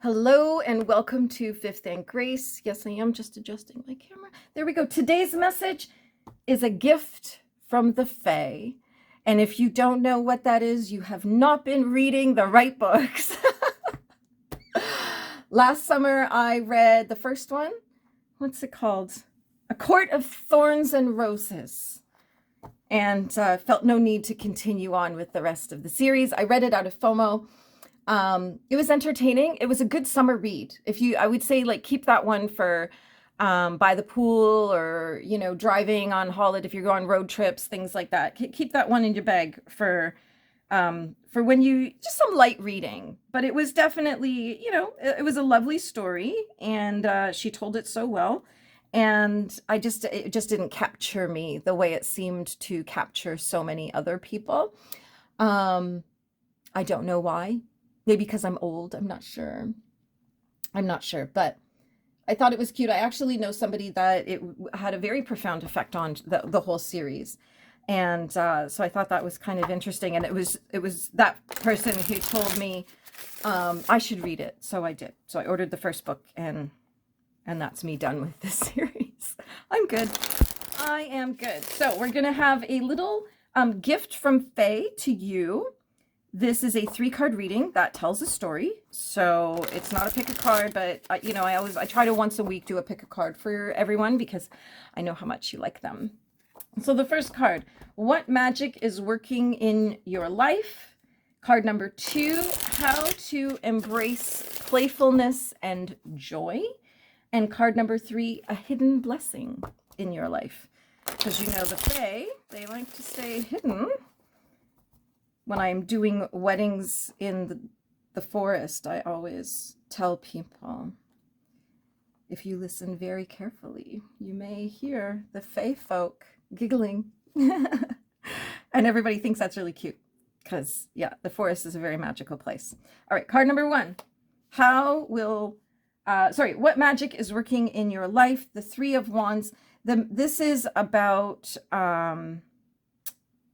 Hello and welcome to Fifth and Grace. Yes, I am just adjusting my camera. There we go. Today's message is a gift from the Fae. And if you don't know what that is, you have not been reading the right books. Last summer, I read the first one. What's it called? A Court of Thorns and Roses. And felt no need to continue on with the rest of the series. I read it out of FOMO. It was entertaining. It was a good summer read. I would say like keep that one for by the pool or, driving on holiday, if you're going road trips, things like that. Keep that one in your bag for when just some light reading. But it was definitely, it was a lovely story and she told it so well. And it just didn't capture me the way it seemed to capture so many other people. I don't know why. Maybe because I'm old. I'm not sure. But I thought it was cute. I actually know somebody that it had a very profound effect on the whole series. And so I thought that was kind of interesting. And it was that person who told me I should read it. So I did. So I ordered the first book and that's me done with this series. I'm good. I am good. So we're going to have a little gift from Faye to you. This is a 3-card reading that tells a story. So it's not a pick a card, but I try to once a week do a pick a card for everyone because I know how much you like them. So the first card, what magic is working in your life? Card number 2, how to embrace playfulness and joy. And card number 3, a hidden blessing in your life. Because the Fae, they like to stay hidden. When I'm doing weddings in the forest, I always tell people, if you listen very carefully, you may hear the Fae folk giggling. And everybody thinks that's really cute because, yeah, the forest is a very magical place. All right, card number 1. What magic is working in your life? The 3 of Wands. This is about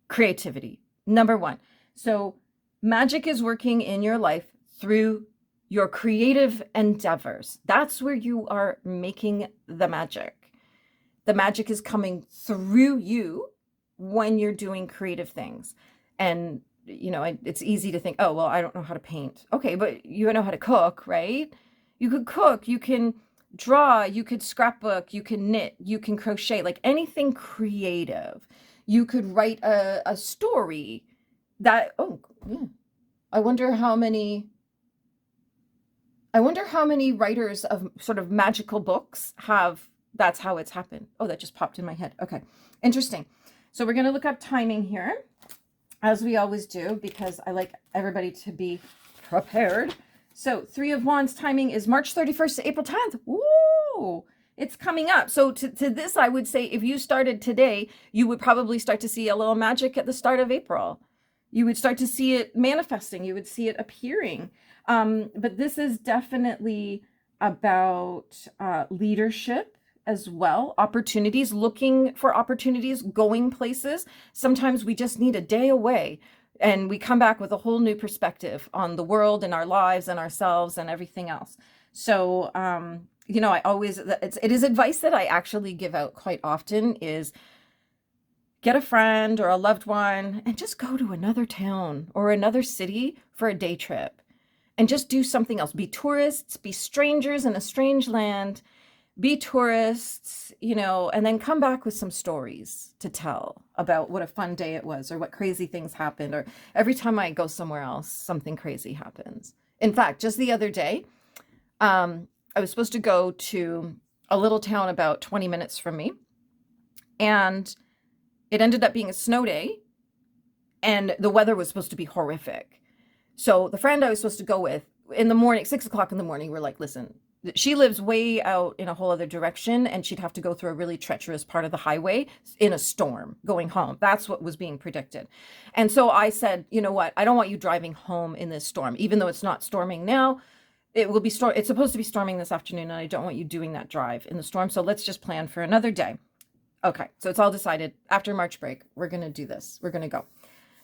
creativity. Number 1. So magic is working in your life through your creative endeavors. That's where you are making the magic. The magic is coming through you when you're doing creative things. And, it's easy to think, oh, well, I don't know how to paint. Okay, but you know how to cook, right? You could cook, you can draw, you could scrapbook, you can knit, you can crochet, like anything creative. You could write a story. I wonder how many writers of sort of magical books that's how it's happened. Oh, that just popped in my head. Okay, interesting. So we're going to look up timing here, as we always do, because I like everybody to be prepared. So 3 of Wands timing is March 31st to April 10th. Woo! It's coming up. So to this, I would say if you started today, you would probably start to see a little magic at the start of April. You would start to see it manifesting. You would see it appearing. But this is definitely about leadership as well. Opportunities, looking for opportunities, going places. Sometimes we just need a day away and we come back with a whole new perspective on the world and our lives and ourselves and everything else. So, it is advice that I actually give out quite often is get a friend or a loved one and just go to another town or another city for a day trip and just do something else. Be tourists, be strangers in a strange land, be tourists, and then come back with some stories to tell about what a fun day it was or what crazy things happened. Or every time I go somewhere else, something crazy happens. In fact, just the other day, I was supposed to go to a little town about 20 minutes from me, and it ended up being a snow day, and the weather was supposed to be horrific. So the friend I was supposed to go with in the morning, 6 o'clock in the morning, we're like, listen, she lives way out in a whole other direction, and she'd have to go through a really treacherous part of the highway in a storm going home. That's what was being predicted. And so I said, you know what? I don't want you driving home in this storm, even though it's not storming now. It's supposed to be storming this afternoon, and I don't want you doing that drive in the storm. So let's just plan for another day. Okay, so it's all decided. After March break, we're going to do this. We're going to go.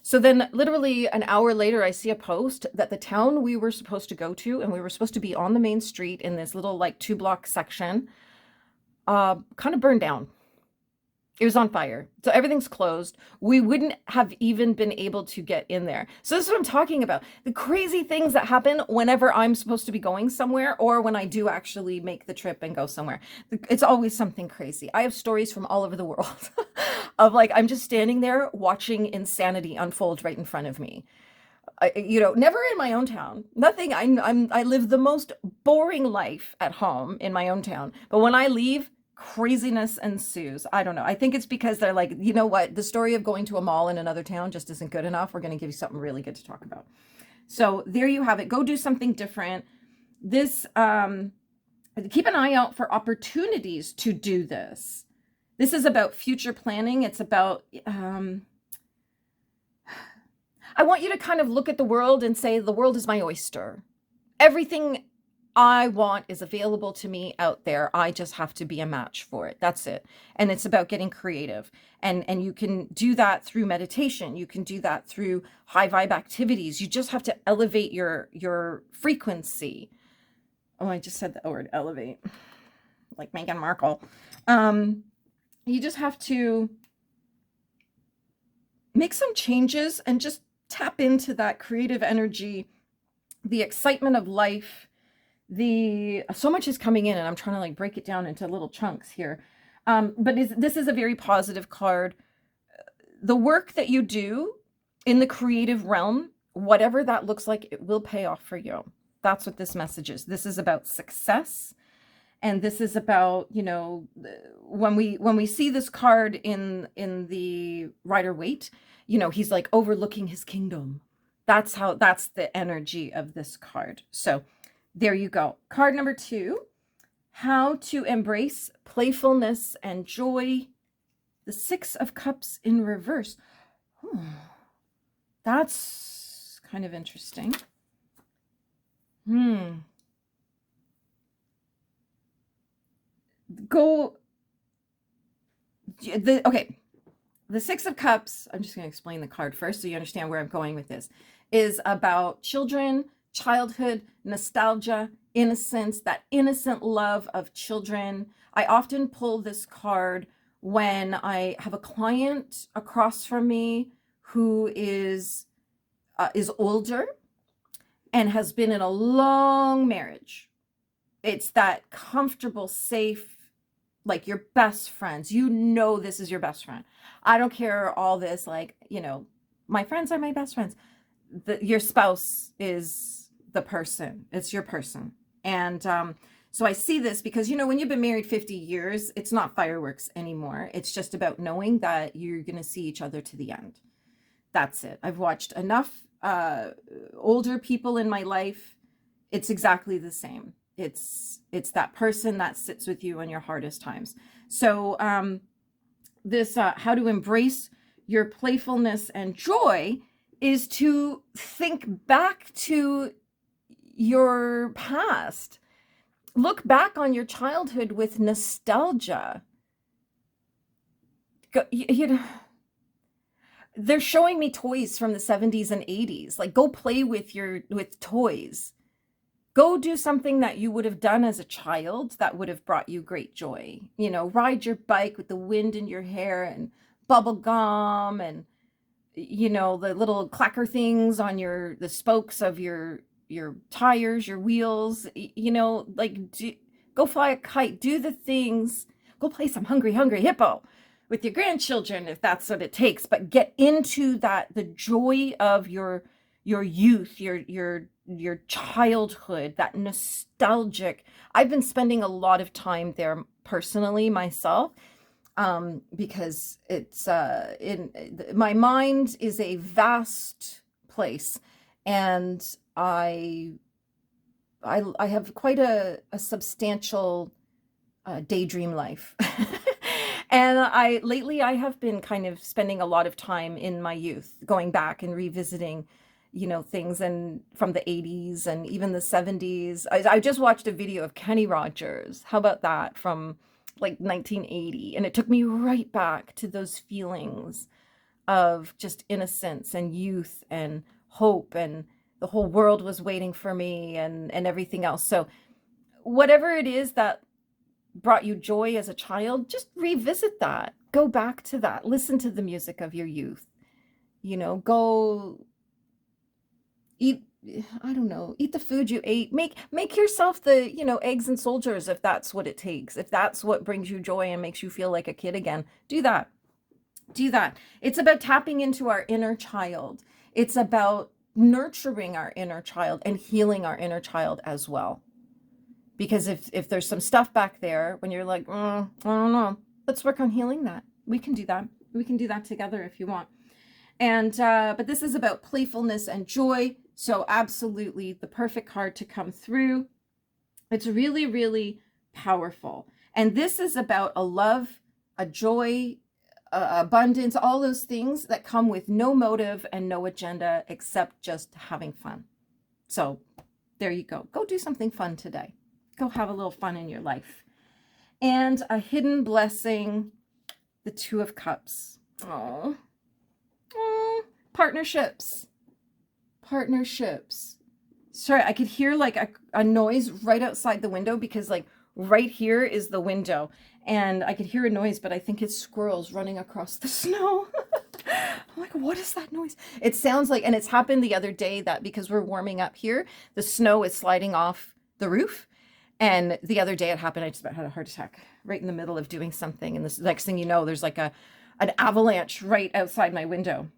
So then literally an hour later, I see a post that the town we were supposed to go to, and we were supposed to be on the main street in this little like 2 block section, kind of burned down. It was on fire. So everything's closed. We wouldn't have even been able to get in there. So this is what I'm talking about. The crazy things that happen whenever I'm supposed to be going somewhere, or when I do actually make the trip and go somewhere. It's always something crazy. I have stories from all over the world of like, I'm just standing there watching insanity unfold right in front of me. Never in my own town. Nothing. I live the most boring life at home in my own town. But when I leave, craziness ensues. I don't know. I think it's because they're like, you know what? The story of going to a mall in another town just isn't good enough. We're going to give you something really good to talk about. So there you have it. Go do something different. This, keep an eye out for opportunities to do this. This is about future planning. It's about, I want you to kind of look at the world and say, the world is my oyster. Everything I want is available to me out there. I just have to be a match for it. That's it. And it's about getting creative. And you can do that through meditation. You can do that through high vibe activities. You just have to elevate your frequency. Oh, I just said the word elevate, like Meghan Markle. You just have to make some changes and just tap into that creative energy, the excitement of life. So much is coming in, and I'm trying to like break it down into little chunks here. But this is a very positive card. The work that you do in the creative realm, whatever that looks like, it will pay off for you. That's what this message is. This is about success. And this is about, when we see this card in the Rider-Waite, he's like overlooking his kingdom. That's the energy of this card. So there you go. Card number 2, how to embrace playfulness and joy. The 6 of Cups in reverse. That's kind of interesting. Okay. The 6 of Cups, I'm just going to explain the card first so you understand where I'm going with this, is about children, childhood, nostalgia, innocence, that innocent love of children. I often pull this card when I have a client across from me who is older and has been in a long marriage. It's that comfortable, safe, like your best friends. This is your best friend. I don't care all this, like, my friends are my best friends. Your spouse is the person. It's your person. And so I see this because, when you've been married 50 years, it's not fireworks anymore. It's just about knowing that you're going to see each other to the end. That's it. I've watched enough older people in my life. It's exactly the same. It's that person that sits with you in your hardest times. So this how to embrace your playfulness and joy is to think back to your past. Look back on your childhood with nostalgia. They're showing me toys from the 70s and 80s. Like, go play with toys. Go do something that you would have done as a child that would have brought you great joy. Ride your bike with the wind in your hair and bubble gum and, the little clacker things on the spokes of your tires, your wheels, go fly a kite, do the things, go play some Hungry Hippo with your grandchildren if that's what it takes, but get into the joy of your youth, your childhood, that nostalgic. I've been spending a lot of time there personally myself, because it's my mind is a vast place, and I have quite a substantial daydream life. And lately I have been kind of spending a lot of time in my youth, going back and revisiting things and from the 80s and even the 70s. I just watched a video of Kenny Rogers. How about that? From like 1980. And it took me right back to those feelings of just innocence and youth and hope, and the whole world was waiting for me, and everything else. So whatever it is that brought you joy as a child, just revisit that. Go back to that. Listen to the music of your youth. Go eat, I don't know, eat the food you ate. Make yourself the, eggs and soldiers, if that's what it takes. If that's what brings you joy and makes you feel like a kid again, do that. Do that. It's about tapping into our inner child. It's about nurturing our inner child and healing our inner child as well. Because if there's some stuff back there when you're like, I don't know, let's work on healing that. We can do that. We can do that together if you want. And but this is about playfulness and joy. So absolutely the perfect card to come through. It's really, really powerful. And this is about a love, a joy, abundance, all those things that come with no motive and no agenda except just having fun. So there you go. Go do something fun today. Go have a little fun in your life. And a hidden blessing, the Two of Cups. Oh, partnerships. Partnerships. Sorry, I could hear like a noise right outside the window, because like right here is the window, and I could hear a noise, but I think it's squirrels running across the snow. I'm like, what is that noise? It sounds like, and it's happened the other day, that because we're warming up here, the snow is sliding off the roof. And the other day it happened, I just about had a heart attack right in the middle of doing something. And this next thing you know, there's like an avalanche right outside my window.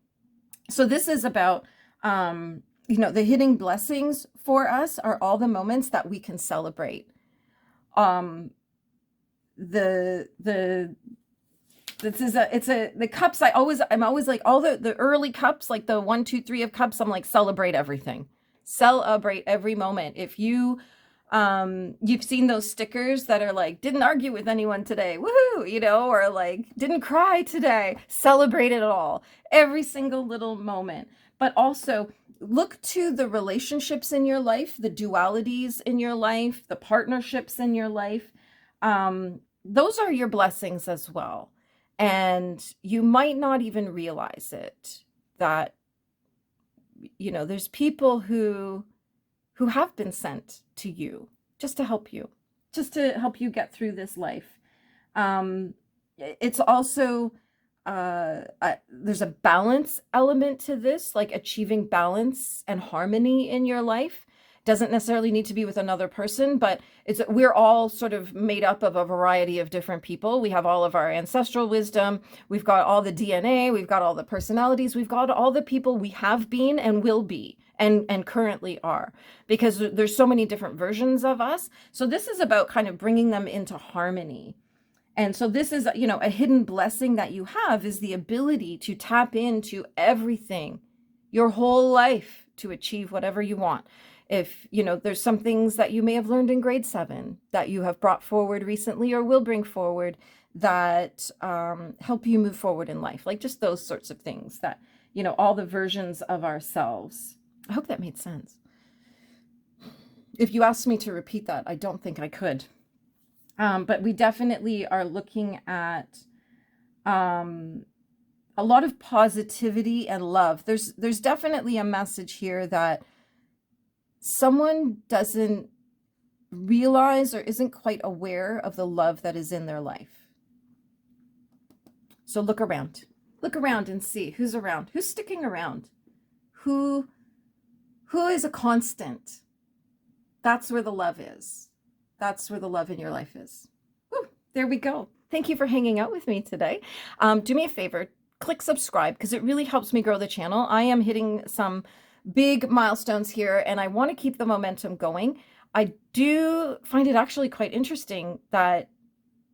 So this is about, the hidden blessings for us are all the moments that we can celebrate. The cups, I'm always like, all the early cups, like the 1, 2, 3 of cups, I'm like, celebrate everything. Celebrate every moment. If you've seen those stickers that are like, didn't argue with anyone today, woohoo, or like, didn't cry today. Celebrate it all, every single little moment. But also look to the relationships in your life, the dualities in your life, the partnerships in your life. Those are your blessings as well. And you might not even realize it, that, there's people who have been sent to you just to help you get through this life. It's also, there's a balance element to this, like achieving balance and harmony in your life. Doesn't necessarily need to be with another person, but we're all sort of made up of a variety of different people. We have all of our ancestral wisdom. We've got all the DNA. We've got all the personalities. We've got all the people we have been and will be and currently are, because there's so many different versions of us. So this is about kind of bringing them into harmony. And so this is, a hidden blessing that you have, is the ability to tap into everything, your whole life, to achieve whatever you want. If, there's some things that you may have learned in grade 7 that you have brought forward recently or will bring forward that help you move forward in life, like just those sorts of things that, all the versions of ourselves. I hope that made sense. If you asked me to repeat that, I don't think I could. But we definitely are looking at a lot of positivity and love. There's definitely a message here that someone doesn't realize or isn't quite aware of the love that is in their life. So look around and see who's around, who's sticking around, who is a constant. That's where the love is. That's where the love in your life is. Woo, there we go. Thank you for hanging out with me today. Do me a favor, click subscribe, because it really helps me grow the channel. I am hitting some big milestones here, and I want to keep the momentum going. I do find it actually quite interesting that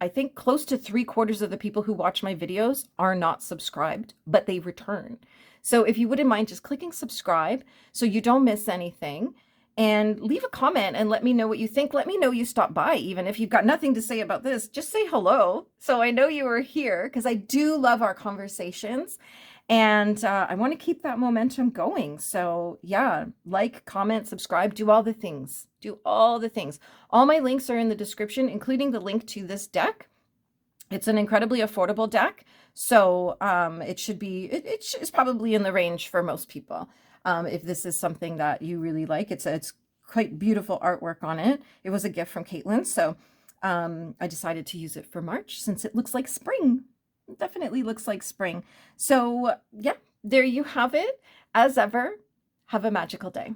I think close to 3/4 of the people who watch my videos are not subscribed, but they return. So if you wouldn't mind just clicking subscribe so you don't miss anything, and leave a comment and let me know what you think. Let me know you stopped by. Even if you've got nothing to say about this, just say hello so I know you are here, because I do love our conversations. And I want to keep that momentum going. So yeah, like, comment, subscribe, do all the things. Do all the things. All my links are in the description, including the link to this deck. It's an incredibly affordable deck, so it should be, it's probably in the range for most people. If this is something that you really like, it's quite beautiful artwork on it. It was a gift from Caitlin, so I decided to use it for March since it looks like spring. It definitely looks like spring. So yeah, there you have it. As ever, have a magical day.